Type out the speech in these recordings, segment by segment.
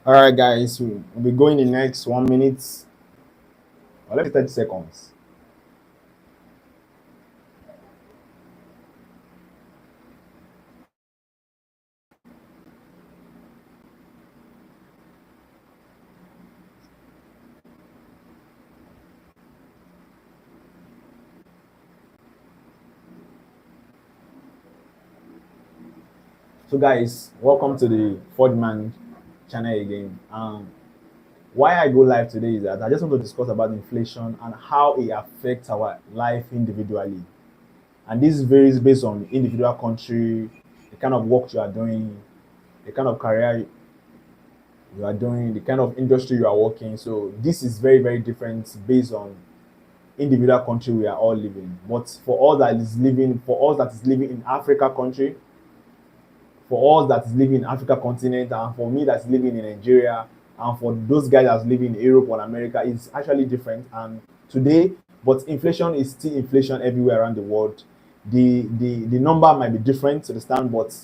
All right, guys, we'll be going in next 1 minute or let's say 30 seconds. So, guys, welcome to the Ford Man channel again. Why I go live today is that I just want to discuss about inflation and how it affects our life individually. And this varies based on individual country, the kind of work you are doing, the kind of career you are doing, the kind of industry you are working. So, this is very, very different based on individual country we are all living. But for us that is living in Africa country, for us that is living in Africa continent, and for me that's living in Nigeria, and for those guys that's living in Europe or America, it's actually different. And today, but inflation is still inflation everywhere around the world. The number might be different to understand, but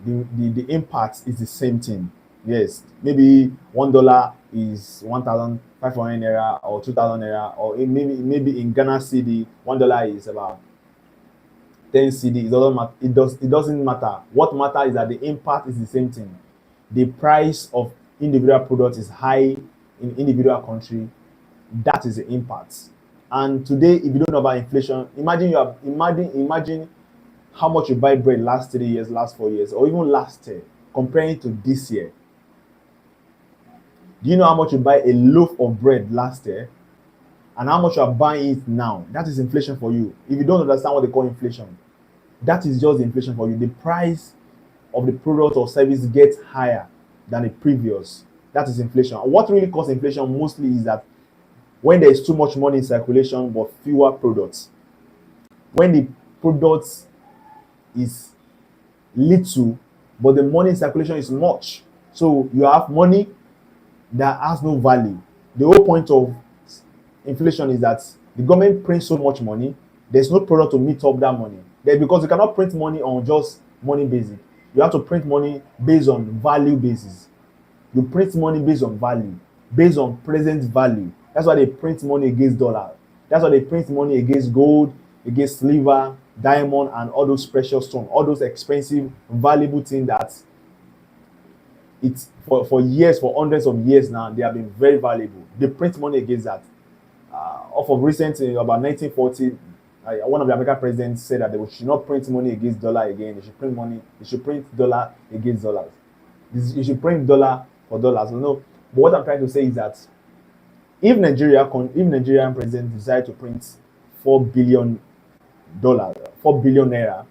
the impact is the same thing. Yes, maybe $1 is 1,500 naira or 2,000 naira, or maybe in Ghana cedi $1 is about 10 CD. It doesn't matter. It doesn't matter. What matters is that the impact is the same thing. The price of individual products is high in individual country. That is the impact. And today, if you don't know about inflation, imagine how much you buy bread last 3 years, last 4 years, or even last year, comparing to this year. Do you know how much you buy a loaf of bread last year and how much you are buying it now? That is inflation for you. If you don't understand what they call inflation, that is just the inflation for you. The price of the product or service gets higher than the previous. That is inflation. What really causes inflation mostly is that when there is too much money in circulation but fewer products. When the products is little but the money in circulation is much. So you have money that has no value. The whole point of inflation is that the government prints so much money, there's no product to meet up that money. Then because you cannot print money on just money basis, you have to print money based on value basis. You print money based on value, based on present value. That's why they print money against dollar. That's why they print money against gold, against silver, diamond, and all those precious stones, all those expensive, valuable things that it's for years, for hundreds of years now, they have been very valuable. They print money against that. Off of recent, about 1940, one of the American presidents said that they should not print money against dollar again. They should print money. They should print dollar against dollars. You should print dollar for dollars. No, but what I'm trying to say is that if Nigerian president decide to print $4 billion, 4 billion naira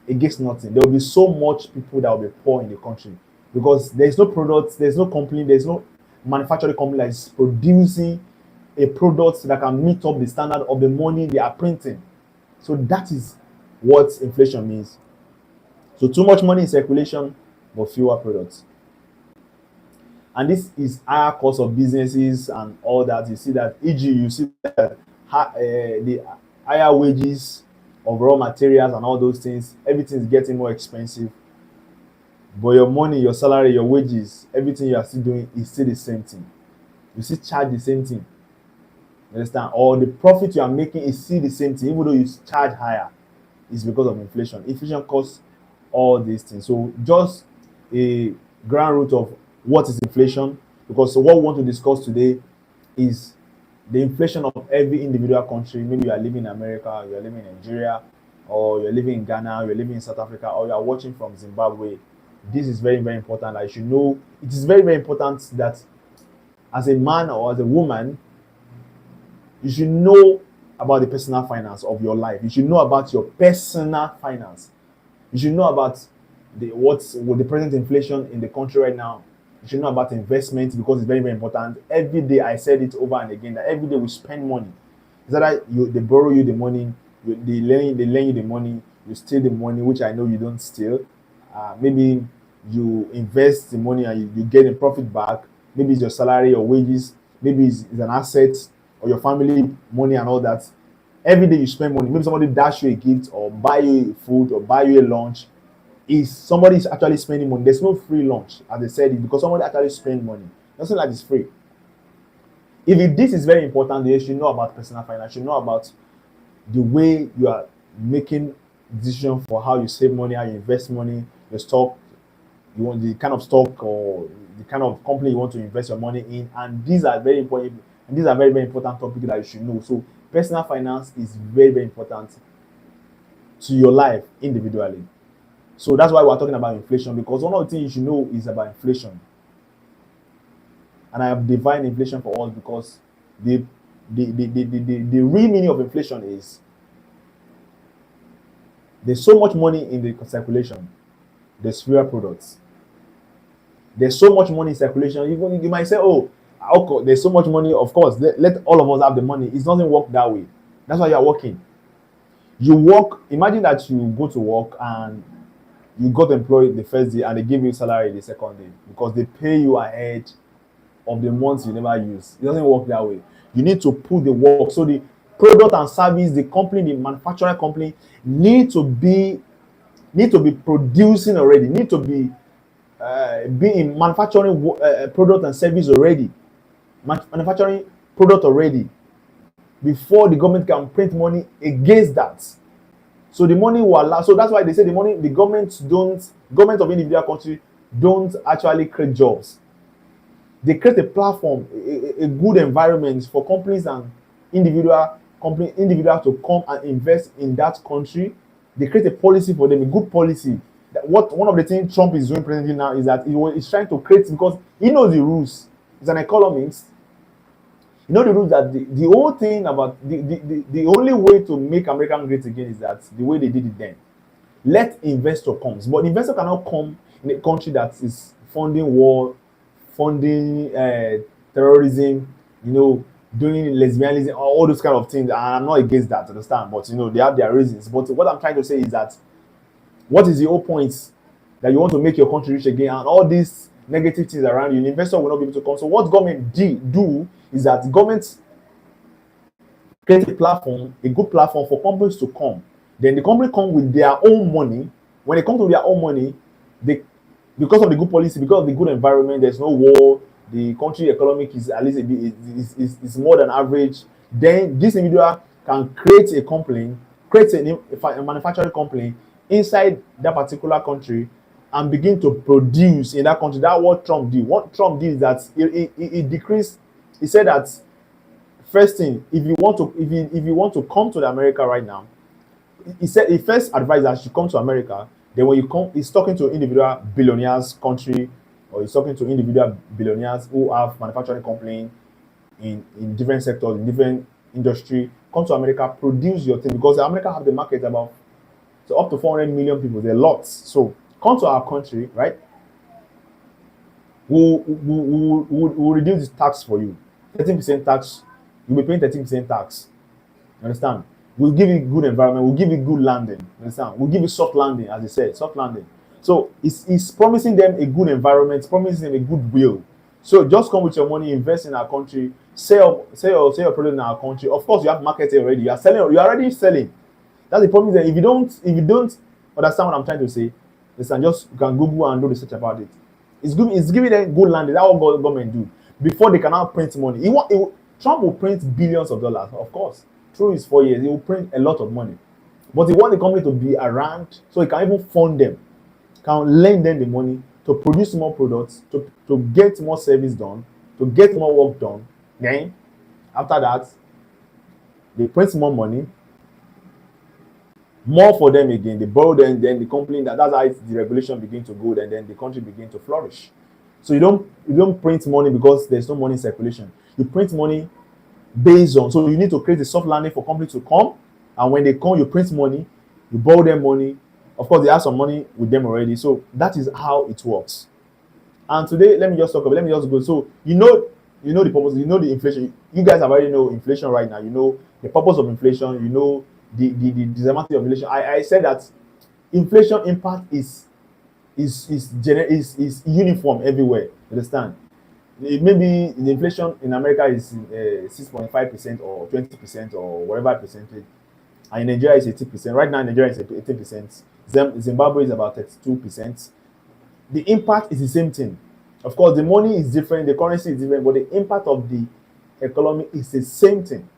against nothing, there will be so much people that will be poor in the country because there is no product, there's no company, there's no manufacturing company that is producing a product that can meet up the standard of the money they are printing. So that is what inflation means. So too much money in circulation, but fewer products. And this is higher cost of businesses and all that. You see that, e.g., you see that the higher wages of raw materials and all those things, everything is getting more expensive. But your money, your salary, your wages, everything you are still doing is still the same thing. You still charge the same thing. You understand? Or the profit you are making is still the same thing, even though you charge higher. It's because of inflation. Inflation causes all these things. So just a ground root of what is inflation, because what we want to discuss today is the inflation of every individual country. Maybe you are living in America, you are living in Nigeria, or you're living in Ghana, you're living in South Africa, or you are watching from Zimbabwe. This is very, very important. I should know. It is very, very important that as a man or as a woman, you should know about the personal finance of your life. You should know about your personal finance. You should know about what's with the present inflation in the country right now. You should know about investment because it's very, very important. Every day I said it over and again that every day we spend money. Is that they borrow you the money, they lend you the money, you steal the money, which I know you don't steal. Maybe you invest the money and you get a profit back. Maybe it's your salary or wages. Maybe it's an asset or your family money and all that. Every day you spend money. Maybe somebody dash you a gift or buy you food or buy you a lunch. is somebody is actually spending money. There's no free lunch, as they said it, because somebody actually spend money. Nothing like it's free. If this is very important, they should know about personal finance. You should know about the way you are making decision for how you save money, how you invest money, your stock, you want the kind of stock or the kind of company you want to invest your money in, and these are very important. And these are very important topics that you should know. So personal finance is very important to your life individually. So that's why we're talking about inflation, because one of the things you should know is about inflation. And I have defined inflation for us because the the real meaning of inflation is there's so much money in the circulation, there's fewer products. There's so much money in circulation. Even you might say, oh, okay, there's so much money. Of course, let all of us have the money. It doesn't work that way. That's why you are working. You work. Imagine that you go to work and you got employed the first day and they give you salary the second day because they pay you ahead of the months you never use. It doesn't work that way. You need to put the work. So the product and service, the company, the manufacturing company need to be producing already. Need to be in manufacturing product and service already. Manufacturing product already before the government can print money against that. So the money will allow. So that's why they say the government of individual country don't actually create jobs. They create a platform, a good environment for companies and individuals to come and invest in that country. They create a policy for them, a good policy. What one of the things Trump is doing presently now is that he's trying to create, because he knows the rules. He's an economist. You know the rules that the whole thing about the only way to make America great again is that the way they did it then. Let investor comes, but investor cannot come in a country that is funding war, funding terrorism, doing lesbianism, all those kind of things. And I'm not against that, understand? But they have their reasons. But what I'm trying to say is that what is the whole point that you want to make your country rich again, and all these negative things around you, the investor will not be able to come. So what government do is that government create a platform, a good platform for companies to come. Then the company come with their own money. When they come to their own money, they, because of the good policy, because of the good environment, there's no war, the country economic is at least is more than average. Then this individual can create a company, create a manufacturing company inside that particular country and begin to produce in that country. That's what Trump did. What Trump did is that he decreased. He said that first thing, if you want to come to America right now, he said he first advised that you come to America. Then when you come, he's talking to individual billionaires country, or he's talking to individual billionaires who have manufacturing company in different sectors, in different industry. Come to America, produce your thing, because America have the market about so up to 400 million people. There are lots. So come to our country, right? We'll reduce the tax for you. 13% tax. You'll be paying 13% tax. You understand? We'll give you good environment. We'll give you good landing. You understand? We'll give you soft landing, as they said, soft landing. So it's promising them a good environment, it's promising them a good will. So just come with your money, invest in our country, sell your product in our country. Of course, you have market already. You are selling. You are already selling. That's the problem. That if you don't understand what I'm trying to say, listen, just you can Google and do research about it. It's good. It's giving them good landing. That's what government do before they cannot print money. Trump will print billions of dollars, of course. Through his 4 years, he will print a lot of money. But he want the company to be around so he can even fund them, can lend them the money to produce more products, to get more service done, to get more work done. Then, after that, they print more money, more for them again. They borrow them, then the company, that's how the regulation begin to go, and then the country begin to flourish. So you don't print money because there's no money in circulation. You print money based on, so you need to create a soft landing for companies to come, and when they come, you print money, you borrow them money. Of course, they have some money with them already. So that is how it works. And today, let me just go. So you know the purpose, the inflation. You guys already know inflation right now. You know the purpose of inflation. You know the disadvantage of inflation. I said that inflation impact is uniform everywhere. You understand? Maybe the inflation in America is 6.5% or 20% or whatever percentage, and in Nigeria is 80%. Right now, in Nigeria is 18%. Zimbabwe is about 32%. The impact is the same thing. Of course, the money is different, the currency is different, but the impact of the economy is the same thing.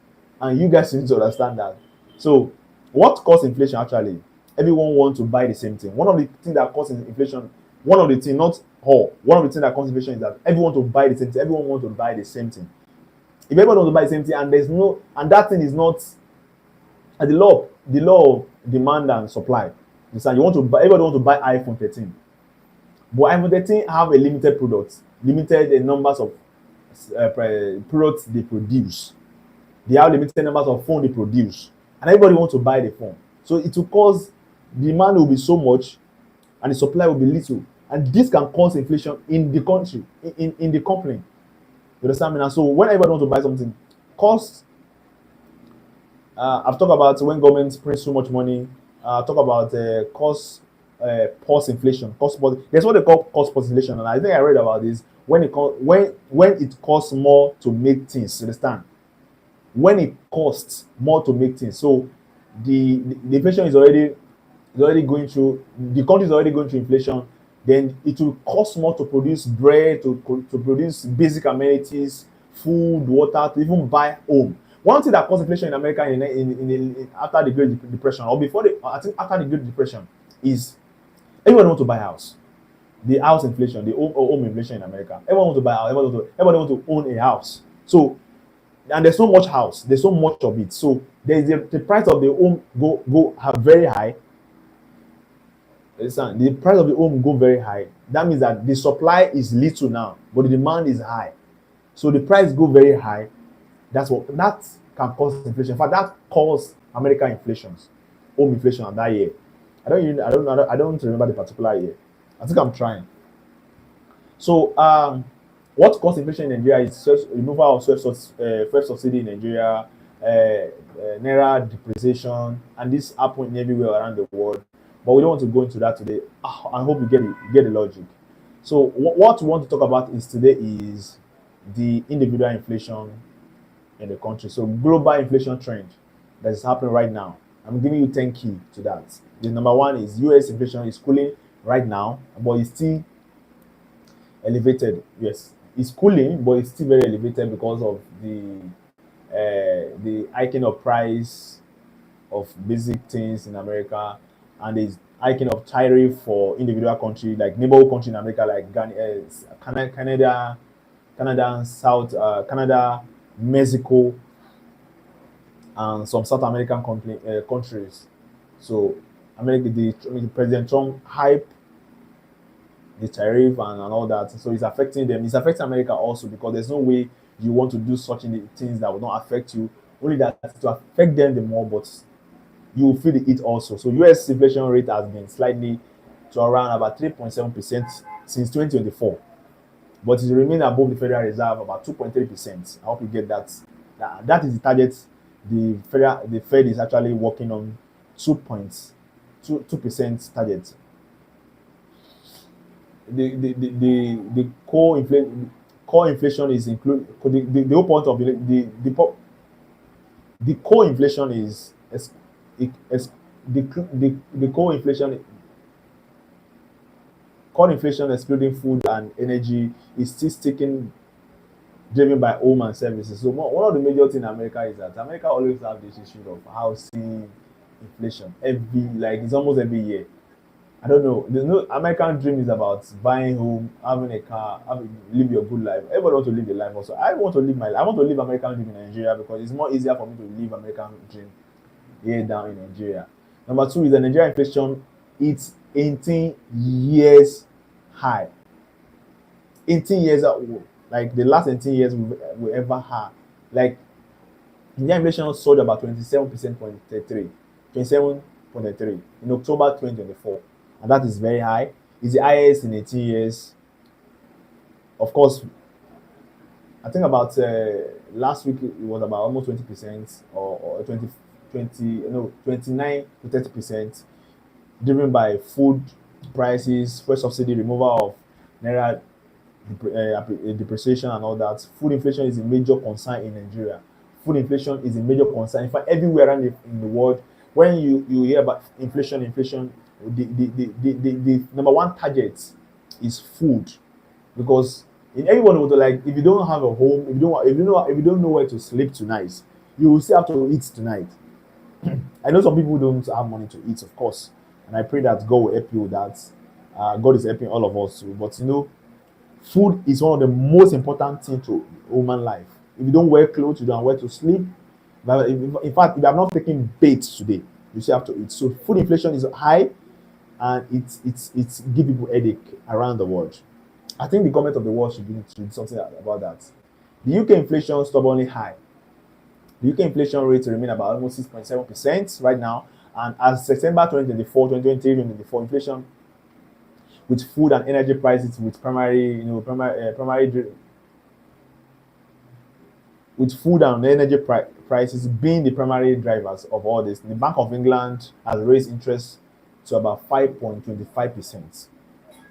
And you guys need to understand that. So, what causes inflation actually? Everyone wants to buy the same thing. One of the things that causes inflation, one of the things, not all, one of the things that causes inflation is that everyone to buy the same thing. Everyone wants to buy the same thing. If everyone wants to buy the same thing, and there's no, and that thing is not, and the law of demand and supply. You want to buy, everybody want to buy iPhone 13. But iPhone 13 have a limited product, limited numbers of products they produce. They have limited numbers of phone they produce, and everybody wants to buy the phone. So it will cause demand will be so much, and the supply will be little, and this can cause inflation in the country, in the company. You understand me now? So when everybody wants to buy something, cost. I've talked about when governments print so much money. Talk about cost post inflation, there's what they call cost post inflation, and I think I read about this when when it costs more to make things. You understand? When it costs more to make things, so the inflation is already going through, the country is already going through inflation. Then it will cost more to produce bread, to produce basic amenities, food, water, to even buy home. One thing that caused inflation in America after the Great Depression, or before I think after the Great Depression, is everyone want to buy a house. The house inflation, the home inflation in America. Everyone want to buy a house. Everybody want to own a house. So, and there's so much house. There's so much of it. So there's the price of the home go have very high. Listen, the price of the home go very high. That means that the supply is little now, but the demand is high. So the price go very high. That can cause inflation. In fact, that caused American inflations, home inflation of that year. I don't remember the particular year. I think I'm trying. So what caused inflation in Nigeria is removal of fuel subsidy in Nigeria, Naira depreciation, and this happened everywhere around the world. But we don't want to go into that today. I hope you get the logic. So what we want to talk about is today is the individual inflation in the country. So global inflation trend that is happening right now. I'm giving you 10 key to that. The number one is US inflation is cooling right now, but it's still elevated. Yes, it's cooling, but it's still very elevated because of the hiking of price of basic things in America, and the hiking of tariff for individual country like neighborhood country in America like Canada, Canada, Mexico, and some South American countries. So President Trump hype the tariff and all that. So it's affecting them. It's affecting America also because there's no way you want to do such things that will not affect you. Only that to affect them the more, but you will feel the heat also. So US inflation rate has been slightly to around about 3.7% since 2024, but it remains above the Federal Reserve about 2.3%. I hope you get that. That is the target. The Fed is actually working on 2.2% target. The core inflation is include the whole point of the core inflation is the core inflation excluding food and energy is still sticking, driven by home and services. So one of the major things in America is that America always have this issue of housing inflation it's almost every year. I don't know. There's no American dream is about buying home, having a car, live your good life. Everybody wants to live a life also. I want to live American dream in Nigeria because it's more easier for me to live American dream here down in Nigeria. Number two is the Nigerian inflation. It's 18 years high. 18 years like the last 18 years we ever had. Like Nigerian inflation soared about 27.3 in October 2024. And that is very high. It's the highest in 18 years. Of course, I think about last week it was about almost 20% or 29 to 30%, driven by food prices, fuel subsidy, removal of Naira depreciation and all that. Food inflation is a major concern in Nigeria. Food inflation is a major concern. In fact, everywhere around in the world, when you hear about inflation, The number one target is food, because in everyone would like, if you don't have a home, if you don't know where to sleep tonight, you will still have to eat tonight. I know some people don't have money to eat, of course, and I pray that God will help you with that. God is helping all of us too. But food is one of the most important things to human life. If you don't wear clothes, you don't have where to sleep. But in fact, if you are not taking bait today, you still have to eat. So food inflation is high, and it's give people headache around the world. I think the government of the world should do something about that. The UK inflation stubbornly high. The UK inflation rate remain about almost 6.7% right now. And as September 2024, 2023, 2024, inflation with food and energy prices with with food and energy prices being the primary drivers of all this. The Bank of England has raised interest to about 5.25%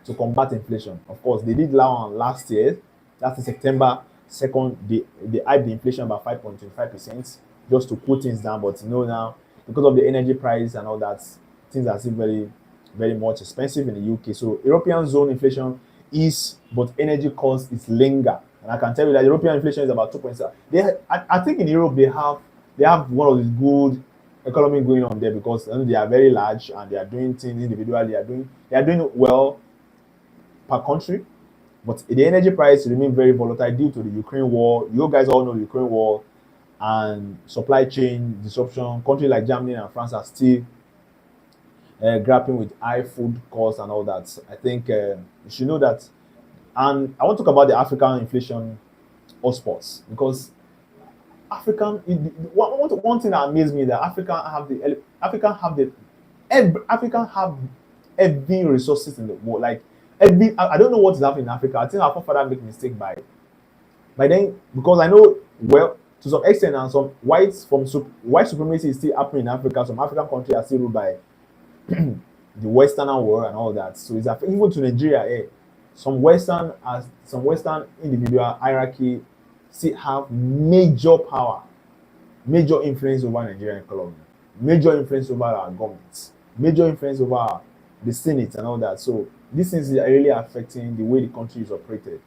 to combat inflation. Of course, they did that one last year. That's in September 2nd. They hyped the inflation about 5.25% just to cool things down. But now, because of the energy price and all that, things are still very, very much expensive in the UK. So European zone inflation is, but energy cost is linger. And I can tell you that European inflation is about 2.7. I think in Europe they have one of the good economy going on there, because they are very large and they are doing things individually. They are doing well per country, but the energy price remain very volatile due to the Ukraine war. You guys all know the Ukraine war and supply chain disruption. Countries like Germany and France are still grappling with high food costs and all that. I think you should know that. And I want to talk about the African inflation hotspots, because one thing that amazed me, that African have every resources in the world. Like I don't know what is happening in Africa. I think our forefather make mistake by then, because I know, well, to some extent, and some white supremacy is still happening in Africa. Some African countries are still ruled by the Western world and all that. So it's even to Nigeria. Some Western individual hierarchy still have major power, major influence over Nigerian economy, major influence over our governments, major influence over the Senate and all that. So these things are really affecting the way the country is operated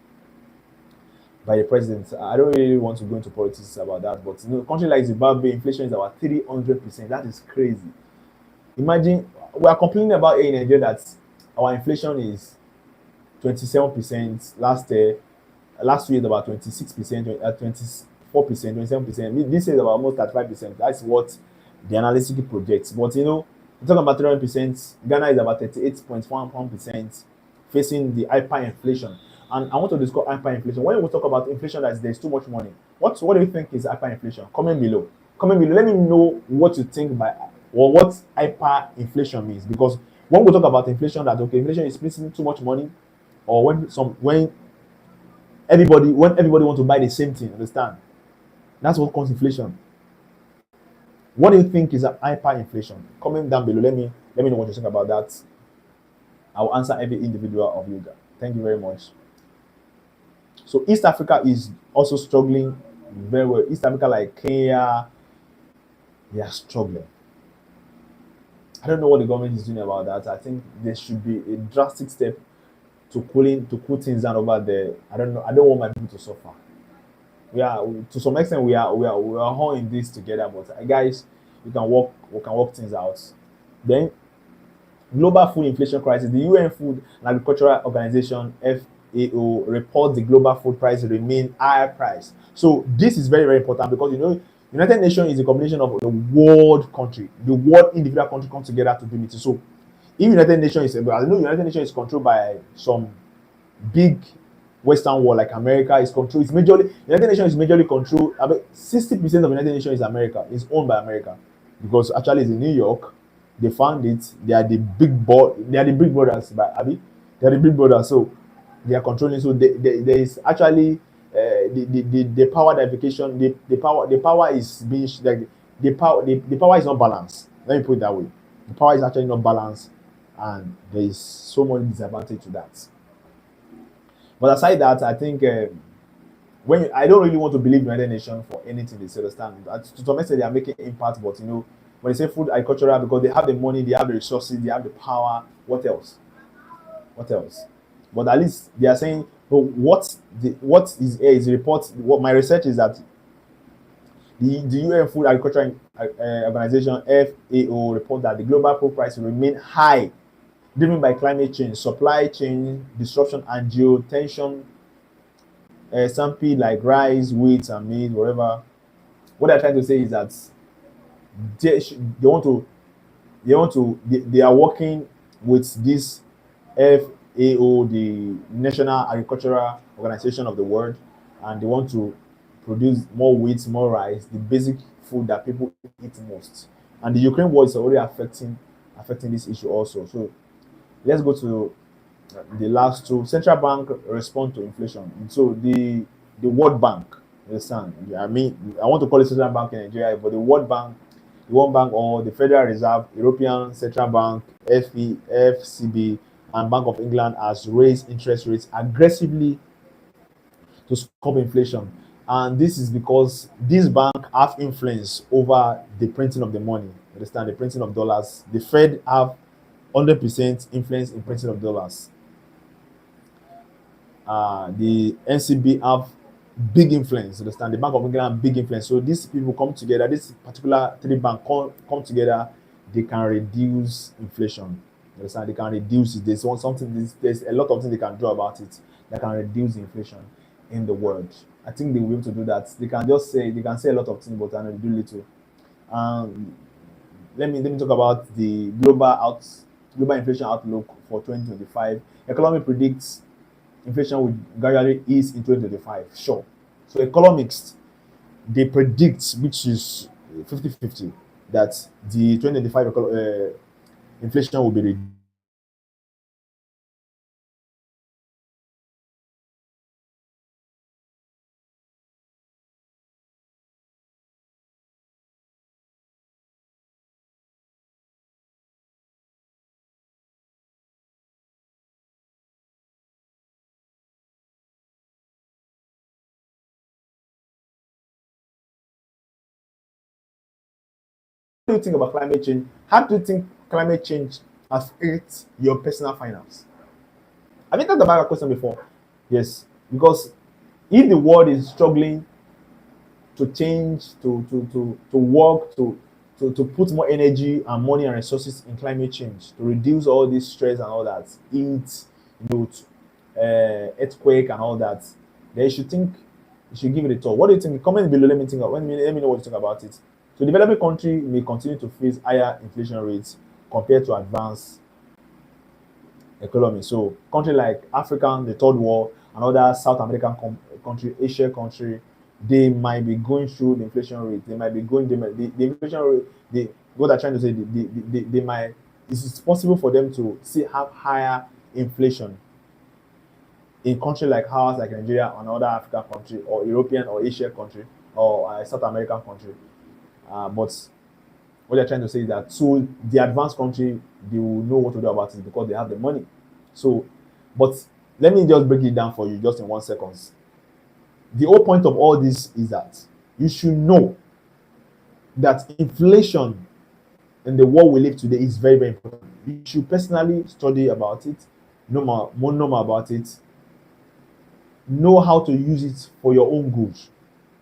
by the president. I don't really want to go into politics about that, but a country like Zimbabwe, inflation is about 300%. That is crazy. Imagine, we are complaining about in Nigeria that our inflation is 27% last year. Last year about 26%, 24%, 27%. This is about almost 35%. That's what the analysis projects. But we're talking about 300%. Ghana is about 38.11%, facing the hyperinflation. And I want to discuss hyperinflation. When we talk about inflation, that there's too much money. What do you think is hyperinflation? Comment below. Comment below. Let me know what you think by, or what hyperinflation means. Because when we talk about inflation, that inflation is spending too much money, or when everybody want to buy the same thing. Understand? That's what causes inflation. What do you think is hyperinflation? Comment down below. Let me know what you think about that. I will answer every individual of you guys. Thank you very much. So East Africa is also struggling very well. East Africa, like Kenya, they are struggling. I don't know what the government is doing about that. I think there should be a drastic step to cool things down over there. I don't know. I don't want my people to suffer. To some extent we are all in this together, but guys, we can work things out. Then global food inflation crisis. The UN Food and Agricultural Organization FAO reports the global food price remain higher price. So this is very, very important, because United Nations is a combination of the world country, the world individual country come together to do it. So if United Nations United Nations is controlled by some big Western world like America. United Nations is majorly controlled. About 60% of United Nations is America, is owned by America, because actually it's in New York. They found it. They are the big brothers, they are the big brothers. So they are controlling. So there is actually the power diversification. The power is being like the power is not balanced. Let me put it that way. The power is actually not balanced, and there is so much disadvantage to that. But aside that, I think I don't really want to believe United Nations for anything they say. Understand? To some extent, they are making impact, but When they say food agricultural, because they have the money, they have the resources, they have the power. What else? What else? But at least they are saying, but what is here is a report. What my research is that the UN Food Agriculture Organization (FAO) report that the global food price will remain high, driven by climate change, supply chain disruption, and geotension. Something like rice, wheat, and meat, whatever. What they're trying to say is that they want to they are working with this FAO, the National Agricultural Organization of the World, and they want to produce more wheat, more rice, the basic food that people eat most. And the Ukraine war is already affecting this issue also. So let's go to the last two. Central bank respond to inflation. So the World Bank, you understand? I mean, I want to call it Central Bank in Nigeria, but the World Bank, the World Bank, or the Federal Reserve, European Central Bank, FCB, and Bank of England has raised interest rates aggressively to stop inflation. And this is because this bank have influence over the printing of the money. You understand? The printing of dollars. The Fed have 100% influence in printing of dollars. The NCB have big influence. Understand? The Bank of England have big influence. So these people come together. This particular three bank come together. They can reduce inflation. You understand? They can reduce it. There's something. There's a lot of things they can do about it that can reduce inflation in the world. I think they will be able to do that. They can say a lot of things, but they do little. Um, let me talk about the global inflation outlook for 2025. Economy predicts inflation will gradually ease in 2025. Sure. So economics, they predict, which is 50-50, that the 2025 inflation will be reduced. What do you think about climate change? How do you think climate change affects your personal finance? Have you thought about that question before? Yes, because if the world is struggling to change, to work, to put more energy and money and resources in climate change, to reduce all this stress and all that, heat, earthquake and all that, then you should give it a thought. What do you think? Comment below. Let me know what you think about it. So developing country may continue to face higher inflation rates compared to advanced economy. So country like African, the third world, and other South American country, Asia country, they might be going through the inflation rate. They might be going the inflation rate. What I'm trying to say, they might. It's possible for them to see have higher inflation in country like ours, like Nigeria, and other African country, or European or Asia country, or South American country. But what they're trying to say is that so the advanced country, they will know what to do about it because they have the money. So, but let me just break it down for you just in 1 second. The whole point of all this is that you should know that inflation in the world we live today is very, very important. You should personally study about it, know more about it, know how to use it for your own good.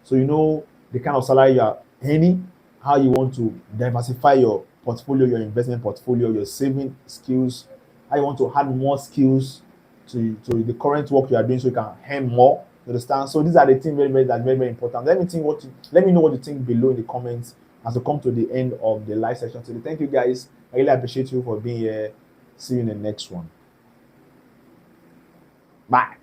So you know the kind of salary you are earning, how you want to diversify your portfolio, your investment portfolio, your saving skills, how you want to add more skills to the current work you are doing so you can earn more. You understand? So these are the things that's very, very important. Let me know what you think below in the comments as we come to the end of the live session today. Thank you guys. I really appreciate you for being here. See you in the next one. Bye.